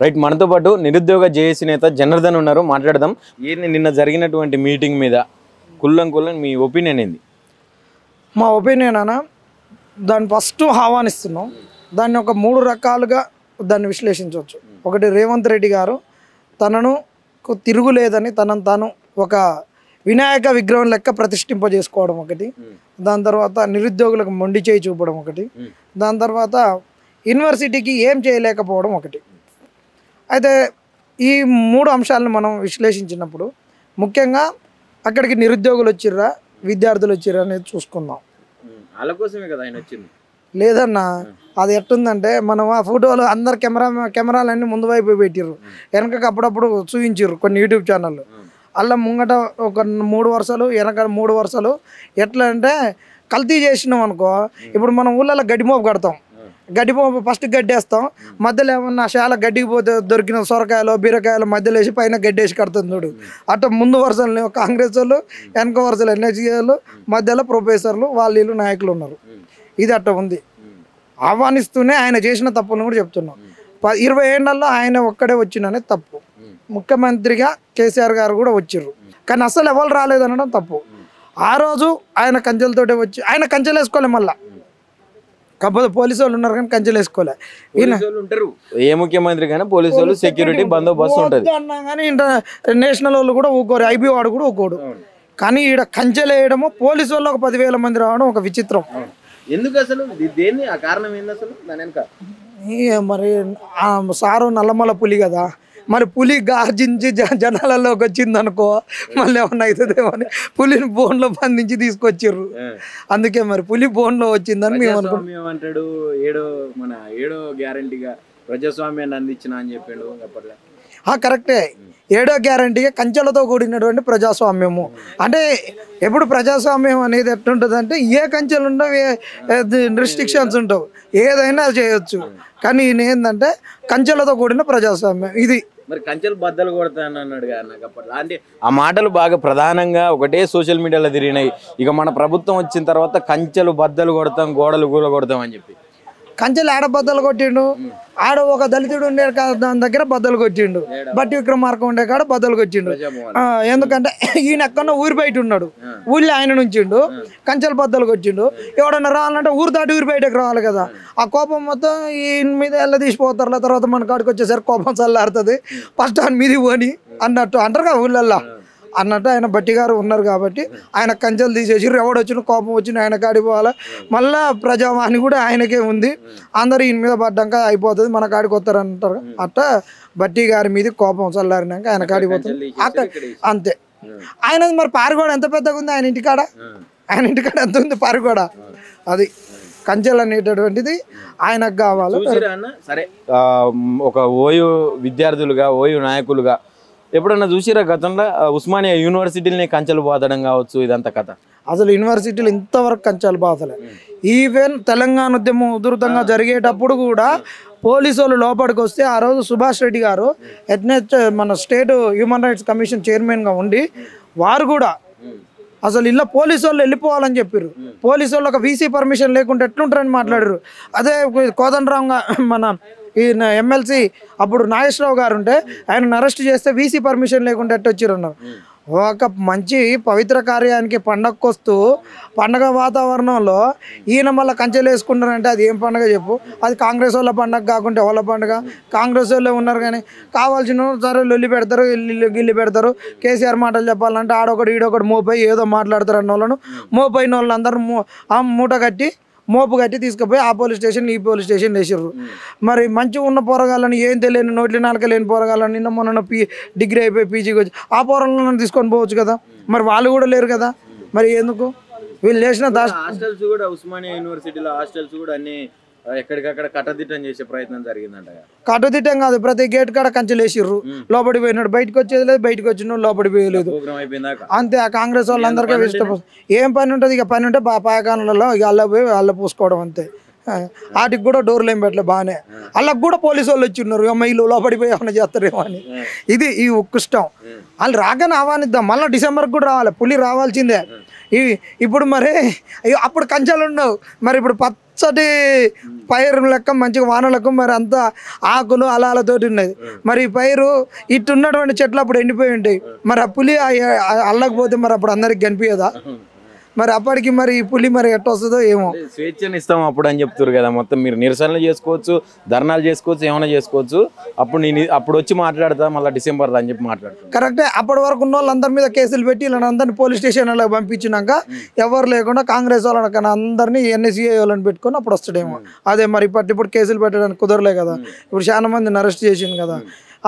Right, మనతో పాటు నిరుద్యోగ జేఏసీ నేత జనార్దన్ ఉన్నారు, మాట్లాడదాం. ఏంటి నిన్న జరిగినటువంటి మీటింగ్ మీద కుల్లం మీ ఒపీనియన్ ఏంది? మా ఒపీనియన్ అన్న, దాన్ని ఫస్ట్ ఆహ్వానిస్తున్నాం. దాన్ని ఒక 3 రకాలుగా దాన్ని విశ్లేషించవచ్చు. ఒకటి, రేవంత్ రెడ్డి గారు తనను తిరుగులేదని తనను తాను ఒక వినాయక విగ్రహం లెక్క ప్రతిష్ఠింపజేసుకోవడం ఒకటి, దాని తర్వాత నిరుద్యోగులకు మొండి చేయి చూపడం ఒకటి, దాని తర్వాత యూనివర్సిటీకి ఏం చేయలేకపోవడం ఒకటి. అయితే ఈ 3 అంశాలను మనం విశ్లేషించినప్పుడు ముఖ్యంగా అక్కడికి నిరుద్యోగులు వచ్చిర్రా, విద్యార్థులు వచ్చిర్రా అనేది చూసుకుందాం. వాళ్ళ కోసమే కదా ఆయన వచ్చింది. లేదన్నా, అది ఎట్టుందంటే మనం ఆ ఫోటోలు అందరు కెమెరాలన్నీ ముందు వైపు పెట్టిర్రు, వెనకకి అప్పుడప్పుడు చూపించారు కొన్ని యూట్యూబ్ ఛానళ్ళు. అలా ముంగట ఒక 3 వరుసలు, వెనక 3 వరుసలు. ఎట్లా అంటే కల్తీ చేసినాం అనుకో, ఇప్పుడు మనం ఊళ్ళలో గడ్డిమోపు కడతాం, గడ్డిమోపు ఫస్ట్ గడ్డేస్తాం, మధ్యలో ఏమన్నా శాల గడ్డికి పోతే దొరికిన సొరకాయలు బీరకాయలు మధ్యలో వేసి పైన గడ్డేసి కడుతుంది చూడు. అట్లా ముందు వరుసలు కాంగ్రెస్ వాళ్ళు, వెనక వరుసలు ఎన్హెచ్ఏ వాళ్ళు, మధ్యలో ప్రొఫెసర్లు వాళ్ళు నాయకులు ఉన్నారు. ఇది అట్లా ఉంది. ఆహ్వానిస్తూనే ఆయన చేసిన తప్పులను కూడా చెప్తున్నాం. 20 ఏళ్లలో ఆయన ఒక్కడే వచ్చిననే తప్పు. ముఖ్యమంత్రిగా కేసీఆర్ గారు కూడా వచ్చిర్రు, కానీ అసలు ఎవరు రాలేదనడం తప్పు. ఆ రోజు ఆయన కంచెలతోటే వచ్చి, ఆయన కంచెలు వేసుకోలే, మళ్ళీ కాకపోతే పోలీసు వాళ్ళు ఉన్నారు కానీ కంచెలు వేసుకోలే. ఉంటారు ఏ ముఖ్యమంత్రి కానీ పోలీసు వాళ్ళు సెక్యూరిటీ బందోబస్తు ఉంటుంది అన్నా కానీ నేషనల్ వాళ్ళు కూడా ఊకోరు, ఐబీ వాడు కూడా ఊకోడు. కానీ ఈడ కంచెలు వేయడము, పోలీసు వాళ్ళు ఒక 10,000 మంది రావడం ఒక విచిత్రం. ఎందుకు అసలు దేన్ని? ఆ కారణం ఏంది అసలు దాని వెనక? మరి సారు నల్లమల పులి కదా, మరి పులి గార్జించి జనాలలోకి వచ్చింది అనుకో, మళ్ళీ ఏమన్నా అవుతుందేమో అని పులిని బోన్లో బంధించి తీసుకొచ్చిర్రు. అందుకే మరి పులి బోన్లో వచ్చిందని మేము అనుకుంటాడు. ఏడో గ్యారంటీగా ప్రజాస్వామ్యాన్ని అందించిన అని చెప్పాడు అప్పట్లో. కరెక్టే, 7వ గ్యారంటీగా కంచెలతో కూడినటువంటి ప్రజాస్వామ్యము. అంటే ఎప్పుడు ప్రజాస్వామ్యం అనేది ఎట్లుంటుంది అంటే, ఏ కంచెలు ఉండవు, ఏ రిస్ట్రిక్షన్స్ ఉండవు, ఏదైనా చేయొచ్చు. కానీ ఈయన ఏంటంటే కంచెలతో కూడిన ప్రజాస్వామ్యం ఇది. మరి కంచెలు బద్దలు కొడతాను అన్నాడు నాకు అప్పట్లో. అంటే ఆ మాటలు బాగా ప్రధానంగా ఒకటే సోషల్ మీడియాలో తిరిగినాయి. ఇక మన ప్రభుత్వం వచ్చిన తర్వాత కంచెలు బద్దలు కొడతాం, గోడలు కూల కొడతాం అని చెప్పి. కంచెలు ఆడ బద్దలు కొట్టిండు, ఆడ ఒక దళితుడు ఉండే దాని దగ్గర బద్దలు కొట్టిండు, బట్టి విక్రమార్క ఉండే కాడ బద్దలు కొట్టిండు. ఎందుకంటే ఈయన ఎక్కడో ఊరి బయట ఉన్నాడు, ఊళ్ళో ఆయన నుంచిండు, కంచెలు బద్దలు కొట్టిండు. ఎవడన్నా రావాలంటే ఊరు దాటి ఊరి బయటకు రావాలి కదా. ఆ కోపం మొత్తం ఈయన మీద ఎలా తీసిపోతారు, తర్వాత మన కాడికి వచ్చేసరికి కోపం చల్లారుతుంది, ఫస్ట్ ఆయన మీది పోని అన్నట్టు అంటారు కదా ఊళ్ళల్లో అన్నట్టు. ఆయన బట్టి గారు ఉన్నారు కాబట్టి ఆయన కంచెలు తీసేసి ఎవడు వచ్చిన కోపం వచ్చిన ఆయన కాడికి పోవాలి. మళ్ళా ప్రజావాణి కూడా ఆయనకే ఉంది, అందరూ ఈయన మీద పడ్డాక అయిపోతుంది, మన కాడికి వస్తారు అంటారు. అట్లా బట్టి గారి మీద కోపం చల్లారినాక ఆయన కాడికి పోతుంది అంతే. ఆయన మరి పారిగోడ ఎంత పెద్దగా ఉంది ఆయన ఇంటికాడ, ఆయన ఇంటికాడ ఎంత ఉంది పారిగోడ. అది కంచెలు అనేటటువంటిది ఆయనకు కావాలి. సరే, ఒక ఓయూ విద్యార్థులుగా, ఓయూ నాయకులుగా ఎప్పుడన్నా చూసిరా గతంలో ఉస్మానియా యూనివర్సిటీని కంచెలు బాదడం కావచ్చు, ఇదంతా కథ? అసలు యూనివర్సిటీలు ఇంతవరకు కంచెలు బాదలే. ఈవెన్ తెలంగాణ ఉద్యమం ఉధృతంగా జరిగేటప్పుడు కూడా పోలీసు వాళ్ళు లోపలికి వస్తే ఆ రోజు సుభాష్ రెడ్డి గారు మన స్టేట్ హ్యూమన్ రైట్స్ కమిషన్ చైర్మన్గా ఉండి వారు కూడా అసలు ఇలా పోలీసు వాళ్ళు వెళ్ళిపోవాలని చెప్పారు. పోలీసు వాళ్ళు ఒక వీసీ పర్మిషన్ లేకుంటే ఎట్లుంటారని మాట్లాడారు. అదే కోదండరామ్ మన ఈయన ఎమ్మెల్సీ అప్పుడు నాగేశ్వరరావు గారు ఉంటే ఆయన అరెస్ట్ చేస్తే వీసీ పర్మిషన్ లేకుండా ఎట్టొచ్చారు అన్నారు. ఒక మంచి పవిత్ర కార్యానికి పండగకు వస్తూ పండగ వాతావరణంలో ఈయన మళ్ళీ కంచెలు వేసుకుంటారంటే అది ఏం పండుగ చెప్పు? అది కాంగ్రెస్ వాళ్ళ పండగ కాకుంటే వాళ్ళ పండుగ. కాంగ్రెస్ వాళ్ళే ఉన్నారు కానీ కావాల్సిన సరే లొల్లి పెడతారు, గిల్లి పెడతారు. కేసీఆర్ మాటలు చెప్పాలంటే ఆడొకటి ఈడొకటి మోపై ఏదో మాట్లాడతారు అన్న వాళ్ళను, మోపైన వాళ్ళందరూ మూట కట్టి మోపు కట్టి తీసుకుపోయి ఆ పోలీస్ స్టేషన్ ఈ పోలీస్ స్టేషన్ వేసారు. మరి మంచిగా ఉన్న పోరగాళ్ళని, ఏం తెలియని నోట్లి నాలుక లేని పోరగాళ్ళని, నిన్న మొన్న డిగ్రీ అయిపోయి పీజీకి వచ్చి ఆ పోరగాళ్ళని తీసుకొని పోవచ్చు కదా. మరి వాళ్ళు కూడా లేరు కదా, మరి ఎందుకు వీళ్ళు చేసిన హాస్టల్స్ కూడా ఉస్మానియా యూనివర్సిటీలో హాస్టల్స్ కూడా అన్ని ఎక్కడికక్కడ కట్టదిట్టం చేసే ప్రయత్నం జరిగిందంట. కట్టదిట్టం కాదు, ప్రతి గేట్ కాడ కంచెలు వేసిర్రు, లోపడి పోయినాడు, బయటకు వచ్చేది లేదు, బయటకు వచ్చిన లోపడి పోయలేదు అంతే. ఆ కాంగ్రెస్ వాళ్ళందరికీ ఇష్టం. ఏం పని ఉంటుంది? ఇక పని ఉంటే పాయకాలలో ఇక అల్ల పోయి అల్ల పూసుకోవడం అంతే. వాటికి కూడా డోర్లు ఏం పెట్టలే బాగానే. వాళ్ళకి కూడా పోలీసు వాళ్ళు వచ్చి ఉన్నారు, అమ్మాయిలు లోపడిపోయి ఏమైనా చేస్తారేమో అని. ఇది ఈ ఉక్కుష్టం. వాళ్ళు రాగానే ఆహ్వానిద్దాం, మళ్ళీ డిసెంబర్కి కూడా రావాలి, పులి రావాల్సిందే. ఇప్పుడు మరి అప్పుడు కంచెలు ఉండవు, మరి ఇప్పుడు పచ్చటి పైరు లెక్క మంచిగా వానలకు మరి అంతా ఆకులు అలాలతోటి ఉన్నది. మరి ఈ పైరు ఇట్టున్నటువంటి చెట్లు అప్పుడు ఎండిపోయి ఉంటాయి. మరి ఆ పులి అల్లకపోతే మరి అప్పుడు అందరికి కనిపించదా? మరి అప్పటికి మరి ఈ పులి మరి ఎట్ట వస్తుందో ఏమో. స్వేచ్ఛని ఇస్తాం అప్పుడు అని చెప్తారు కదా. మొత్తం మీరు నిరసనలు చేసుకోవచ్చు, ధర్నాలు చేసుకోవచ్చు, ఏమైనా చేసుకోవచ్చు. అప్పుడు వచ్చి మాట్లాడతా మళ్ళీ డిసెంబర్ అని చెప్పి మాట్లాడతాం. కరెక్టే. అప్పటి వరకు ఉన్న వాళ్ళందరి మీద కేసులు పెట్టి ఇలా అందరినీ పోలీస్ స్టేషన్లకు పంపించినాక ఎవరు లేకుండా కాంగ్రెస్ వాళ్ళని అందరినీ ఎన్ఎస్సీఐ వాళ్ళని పెట్టుకొని అప్పుడు వస్తాడేమో. అదే మరి ఇప్పుడు కేసులు పెట్టడానికి కుదరలే కదా. ఇప్పుడు చాలా మందిని అరెస్ట్ చేసింది కదా.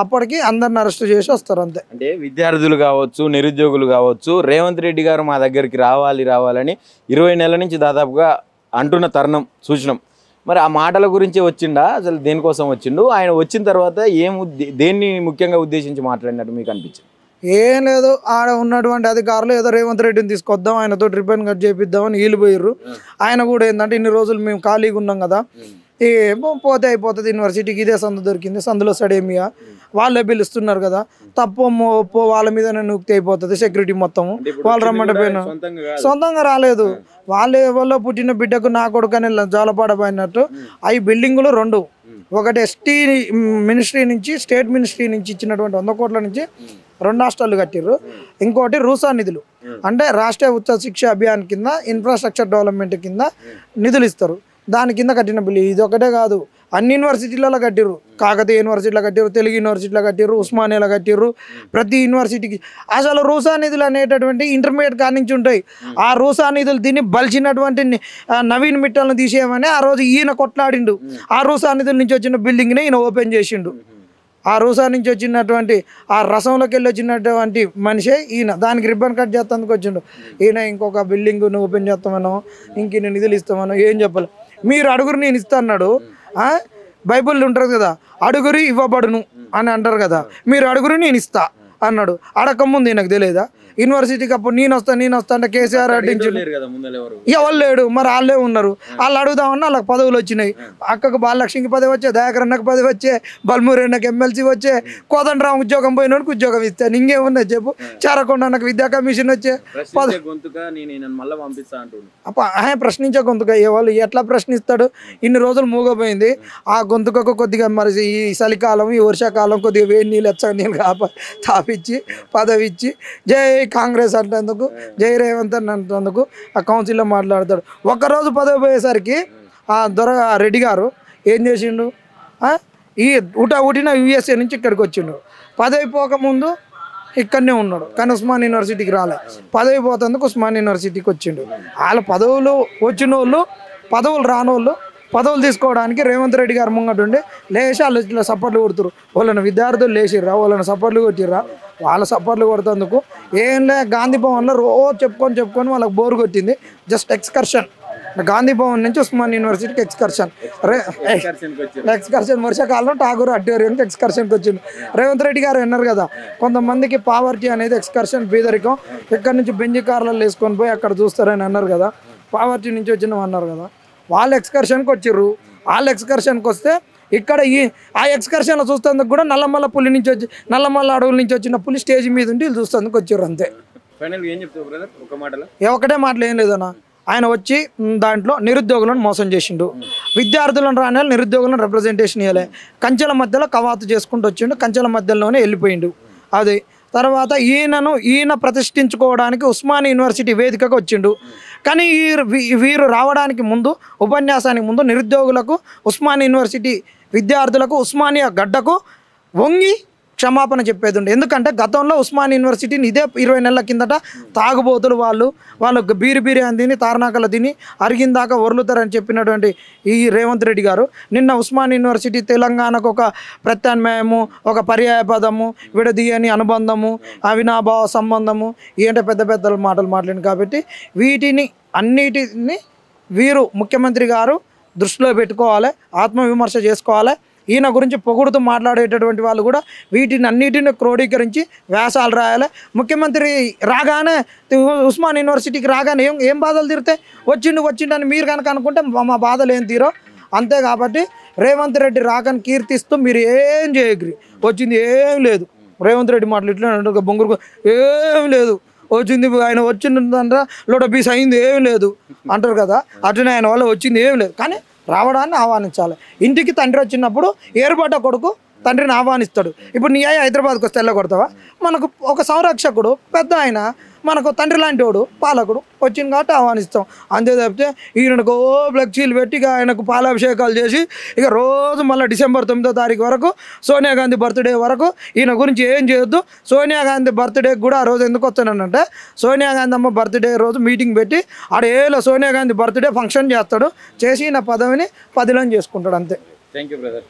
అప్పటికి అందరిని అరెస్ట్ చేసి వస్తారు అంతే. అంటే విద్యార్థులు కావచ్చు, నిరుద్యోగులు కావచ్చు, రేవంత్ రెడ్డి గారు మా దగ్గరికి రావాలని 20 నెలల నుంచి దాదాపుగా అంటున్న తరుణం సూచనం. మరి ఆ మాటల గురించి వచ్చిండా, అసలు దేనికోసం వచ్చిండు, ఆయన వచ్చిన తర్వాత దేన్ని ముఖ్యంగా ఉద్దేశించి మాట్లాడినట్టు మీకు అనిపించింది? ఏం లేదు, ఆడ ఉన్నటువంటి అధికారులు ఏదో రేవంత్ రెడ్డిని తీసుకొద్దాం, ఆయనతో రిబ్బన్ కట్ చేపిద్దామని వీళ్ళు పోయిర్రు. ఆయన కూడా ఏంటంటే ఇన్ని రోజులు మేము ఖాళీగా ఉన్నాం కదా, ఏమో పోతే అయిపోతుంది, యూనివర్సిటీకి ఇదే సందు దొరికింది, సందులో సడేమియా వాళ్ళే పిలుస్తున్నారు కదా, తప్పు ఒప్పో వాళ్ళ మీదనే నూక్తి అయిపోతుంది సెక్యూరిటీ మొత్తము. వాళ్ళు రమ్మంటే పోయినా సొంతంగా రాలేదు, వాళ్ళే ఎవరో పుట్టిన బిడ్డకు నా కొడుకని జాలపాడపోయినట్టు. అవి బిల్డింగులు 2, ఒకటి ఎస్టీ మినిస్ట్రీ నుంచి, స్టేట్ మినిస్ట్రీ నుంచి ఇచ్చినటువంటి 100 కోట్ల నుంచి 2 హాస్టళ్ళు కట్టిర్రు. ఇంకోటి రూసా నిధులు అంటే రాష్ట్రీయ ఉచిత శిక్ష అభియాన్ కింద ఇన్ఫ్రాస్ట్రక్చర్ డెవలప్మెంట్ కింద నిధులు ఇస్తారు, దాని కింద కట్టిన బిల్లు. ఇది ఒకటే కాదు, అన్ని యూనివర్సిటీలలో కట్టిర్రు. కాకతీయ యూనివర్సిటీలో కట్టిర్రు, తెలుగు యూనివర్సిటీలో కట్టిర్రు, ఉస్మానియాలో కట్టిర్రు. ప్రతి యూనివర్సిటీకి అసలు రూసా నిధులు అనేటటువంటి ఇంటర్మీడియట్ కాడి నుంచి ఉంటాయి. ఆ రూసా నిధులు దీన్ని బలిచినటువంటి నవీన్ మిట్టల్ని తీసేయమని ఆ రోజు ఈయన కొట్లాడిండు. ఆ రూసా నిధుల నుంచి వచ్చిన బిల్డింగ్ని ఈయన ఓపెన్ చేసిండు. ఆ రూసా నుంచి వచ్చినటువంటి ఆ రసంలోకి వెళ్ళి వచ్చినటువంటి మనిషే ఈయన. దానికి రిబ్బన్ కట్ చేస్తేందుకు వచ్చిండు. ఈయన ఇంకొక బిల్డింగ్ను ఓపెన్ చేస్తామనో ఇంక నిధులు ఇస్తామనో ఏం చెప్పాలి. మీరు అడుగురు నేను ఇస్తా అన్నాడు. బైబిల్ ఉంటుంది కదా, అడుగురి ఇవ్వబడును అని అంటారు కదా, మీరు అడుగురు నేను ఇస్తా అన్నాడు. అడగకముందు నాకు తెలియదా యూనివర్సిటీకి అప్పుడు నేను వస్తా అంటే కేసీఆర్ అడ్డించు ఎవరు లేడు. మరి వాళ్ళే ఉన్నారు, వాళ్ళు అడుగుదామన్నా వాళ్ళకి పదవులు వచ్చినాయి. అక్కకు బాలలక్ష్మికి పదవి వచ్చే, దయాకర్ అన్నకు పదవి వచ్చే, బల్మూరి అన్నకు ఎమ్మెల్సీ వచ్చే, కోదండరామ్ ఉద్యోగం పోయినోడికి ఉద్యోగం ఇస్తే ఇంకేమున్నది చెప్పు. చారకొండ అన్నకు విద్యా కమిషన్ వచ్చే ఆయన ప్రశ్నించే గొంతుక వాళ్ళు ఎట్లా ప్రశ్నిస్తాడు. ఇన్ని రోజులు మూగపోయింది ఆ గొంతుకకు. కొద్దిగా మరి ఈ చలికాలం ఈ వర్షాకాలం కొద్దిగా వేడి నీళ్ళు ఎచ్చని నీళ్ళు తాపిచ్చి పదవి ఇచ్చి జై కాంగ్రెస్ అంటేందుకు, జై రేవంత్ అని అంటేందుకు ఆ కౌన్సిల్లో మాట్లాడతాడు. ఒక్కరోజు పదవి పోయేసరికి ఆ రెడ్డి గారు ఏం చేసిండు, ఈ ఉట్టిన యూఎస్ఏ నుంచి ఇక్కడికి వచ్చిండు. పదవి పోకముందు ఇక్కడనే ఉన్నాడు కానీ ఉస్మాన్ యూనివర్సిటీకి రాలే. పదవి పోతందుకు ఉస్మాన్ యూనివర్సిటీకి వచ్చిండు. వాళ్ళ పదవులు వచ్చిన వాళ్ళు, పదవులు రానోళ్ళు పదవులు తీసుకోవడానికి రేవంత్ రెడ్డి గారు ముంగటుండి లేచి వాళ్ళు ఇట్లా సపోర్ట్లు కొడుతురు. వాళ్ళని విద్యార్థులు లేచిర్రా, వాళ్ళని సపోర్ట్లు కొట్టిర్రా. వాళ్ళ సపోర్ట్లు కొడుతందుకు ఏం లే, గాంధీ భవన్లో రోజు చెప్పుకొని వాళ్ళకి బోర్ కొట్టింది. జస్ట్ ఎక్స్కర్షన్, గాంధీ భవన్ నుంచి ఉస్మాన్ యూనివర్సిటీకి ఎక్స్కర్షన్. వర్షాకాలంలో ఠాగూర్ అడ్డోరియంకి ఎక్స్కర్షన్కి వచ్చింది. రేవంత్ రెడ్డి గారు అన్నారు కదా, కొంతమందికి పావర్టీ అనేది ఎక్స్కర్షన్, బీదరికం, ఎక్కడి నుంచి బెంజి కార్లలో వేసుకొని పోయి అక్కడ చూస్తారని అన్నారు కదా, పావర్టీ నుంచి వచ్చినాం అన్నారు కదా. వాళ్ళు ఎక్స్కర్షన్కి వచ్చిర్రు. వాళ్ళు ఎక్స్కర్షన్కి వస్తే ఇక్కడ ఆ ఎక్స్కర్షన్లో చూస్తేందుకు కూడా నల్లమల్ల పులి నుంచి వచ్చి, నల్లమల్ల అడవుల నుంచి వచ్చిన పులి స్టేజ్ మీద ఉండి వీళ్ళు చూస్తేందుకు వచ్చిర్రు అంతే. ఒకటే మాటలు ఏం లేదన్నా, ఆయన వచ్చి దాంట్లో నిరుద్యోగులను మోసం చేసిండు. విద్యార్థులను రాని నిరుద్యోగులను రిప్రజెంటేషన్ ఇవ్వలే. కంచెల మధ్యలో కవాతు చేసుకుంటూ వచ్చిండు, కంచెల మధ్యలోనే వెళ్ళిపోయిండు. అది తర్వాత ఈయన ప్రతిష్ఠించుకోవడానికి ఉస్మానియా యూనివర్సిటీ వేదికకు వచ్చిండు. కానీ వీరు రావడానికి ముందు, ఉపన్యాసానికి ముందు నిరుద్యోగులకు, ఉస్మానియా యూనివర్సిటీ విద్యార్థులకు, ఉస్మానియా గడ్డకు వంగి క్షమాపణ చెప్పేది ఉండే. ఎందుకంటే గతంలో ఉస్మానియా యూనివర్సిటీని ఇదే 20 నెలల కిందట తాగుబోతులు వాళ్ళు బీరి అందిని తారణాకలు తిని అరిగిందాకా ఒర్లుతారని చెప్పినటువంటి ఈ రేవంత్ రెడ్డి గారు నిన్న ఉస్మానియా యూనివర్సిటీ తెలంగాణకు ఒక ప్రత్యామ్నాయము, ఒక పర్యాయ పదము, విడదీయని అనుబంధము, అవినాభావ సంబంధము, ఏంటంటే పెద్ద మాటలు మాట్లాడింది. కాబట్టి వీటిని అన్నిటిని వీరు ముఖ్యమంత్రి గారు దృష్టిలో పెట్టుకోవాలి, ఆత్మవిమర్శ చేసుకోవాలి. ఈయన గురించి పొగుడుతూ మాట్లాడేటటువంటి వాళ్ళు కూడా వీటిని అన్నిటిని క్రోడీకరించి వ్యాసాలు రాయాలి. ముఖ్యమంత్రి రాగానే ఉస్మాన్ యూనివర్సిటీకి రాగానే ఏం బాధలు తీరుతాయి, వచ్చిండని మీరు కనుక అనుకుంటే మా బాధలు ఏం తీరో అంతే. కాబట్టి రేవంత్ రెడ్డి రాకని కీర్తిస్తూ మీరు ఏం చేయగలి, వచ్చింది ఏం లేదు. రేవంత్ రెడ్డి మాటలు ఇట్లా బొంగురు ఏం లేదు, వచ్చింది ఆయన వచ్చిందంటే లోట పీస్ అయింది ఏం లేదు అంటారు కదా, అట్లనే ఆయన వల్ల వచ్చింది ఏం లేదు. కానీ రావడాన్ని ఆహ్వానించాలి. ఇంటికి తండ్రి వచ్చినప్పుడు ఏర్పాట కొడుకు తండ్రిని ఆహ్వానిస్తాడు. ఇప్పుడు నీ అయ్యి హైదరాబాద్కి వస్తే వెళ్ళగొడతావా? మనకు ఒక సంరక్షకుడు పెద్ద ఆయన మనకు తండ్రి లాంటి వాడు పాలకుడు వచ్చింది కాబట్టి ఆహ్వానిస్తాం. అంతే తప్పితే ఈయనకు ఫ్లెక్సీలు పెట్టి ఇక ఆయనకు పాలాభిషేకాలు చేసి ఇక రోజు మళ్ళీ డిసెంబర్ 9వ తారీఖు వరకు సోనియా గాంధీ బర్త్డే వరకు ఈయన గురించి ఏం చేయొద్దు. సోనియా గాంధీ బర్త్డేకి కూడా ఆ రోజు ఎందుకు వస్తానంటే సోనియా గాంధీ అమ్మ బర్త్డే రోజు మీటింగ్ పెట్టి ఆడేలో సోనియా గాంధీ బర్త్డే ఫంక్షన్ చేస్తాడు, చేసి ఈయన పదవిని పదిలం చేసుకుంటాడు. అంతే. Thank you brother.